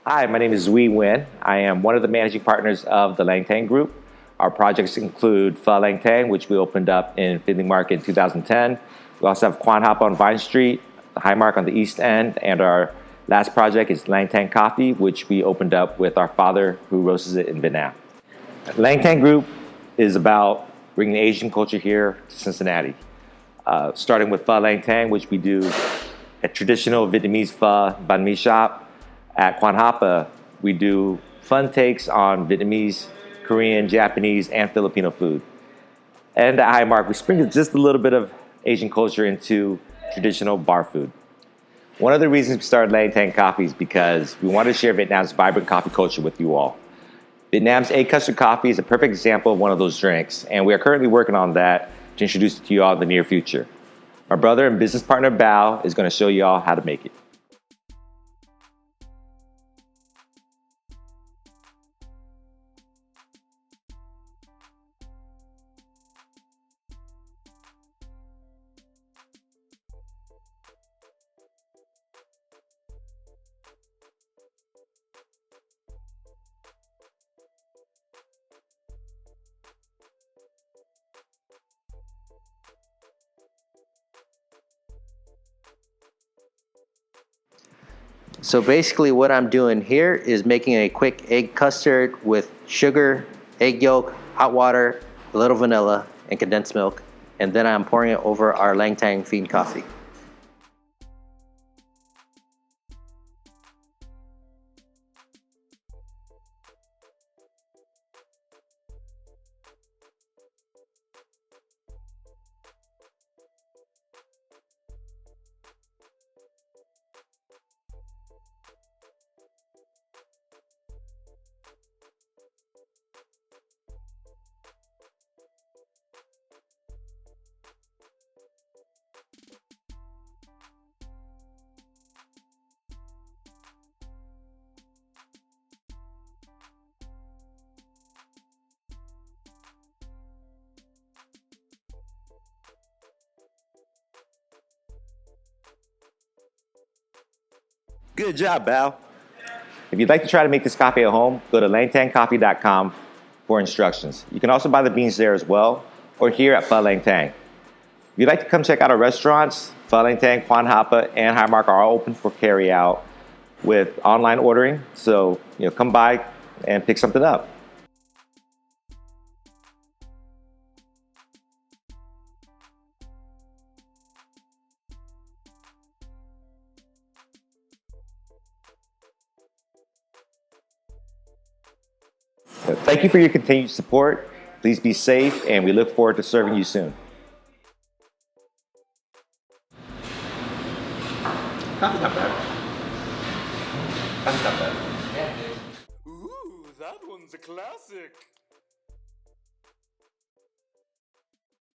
Hi, my name is Zui Nguyen. I am one of the managing partners of the Thang Group. Our projects include Thang, which we opened up in Findlay Market in 2010. We also have Quan Hop on Vine Street, the Highmark on the East End, and our last project is Thang Coffee, which we opened up with our father who roasts it in Vietnam. Thang Group is about bringing Asian culture here to Cincinnati. Starting with Pho Lang Tang, which we do a traditional Vietnamese pho banh mi shop. At Quan Hapa, we do fun takes on Vietnamese, Korean, Japanese, and Filipino food. And at Highmark, we sprinkle just a little bit of Asian culture into traditional bar food. One of the reasons we started Lang Tang Coffee is because we wanted to share Vietnam's vibrant coffee culture with you all. Vietnam's egg custard coffee is a perfect example of one of those drinks, and we are currently working on that to introduce it to you all in the near future. My brother and business partner Bao is going to show you all how to make it. So basically what I'm doing here is making a quick egg custard with sugar, egg yolk, hot water, a little vanilla, and condensed milk. And then I'm pouring it over our Lang Tang Fiend coffee. Good job, Bao. If you'd like to try to make this coffee at home, go to langtangcoffee.com for instructions. You can also buy the beans there as well, or here at Pho Lang Tang. If you'd like to come check out our restaurants, Pho Lang Tang, Quan Hapa, and Highmark are all open for carry out with online ordering. So, come by and pick something up. Thank you for your continued support. Please be safe, and we look forward to serving you soon. Coffee's not bad. Coffee's not bad. Ooh, that one's a classic.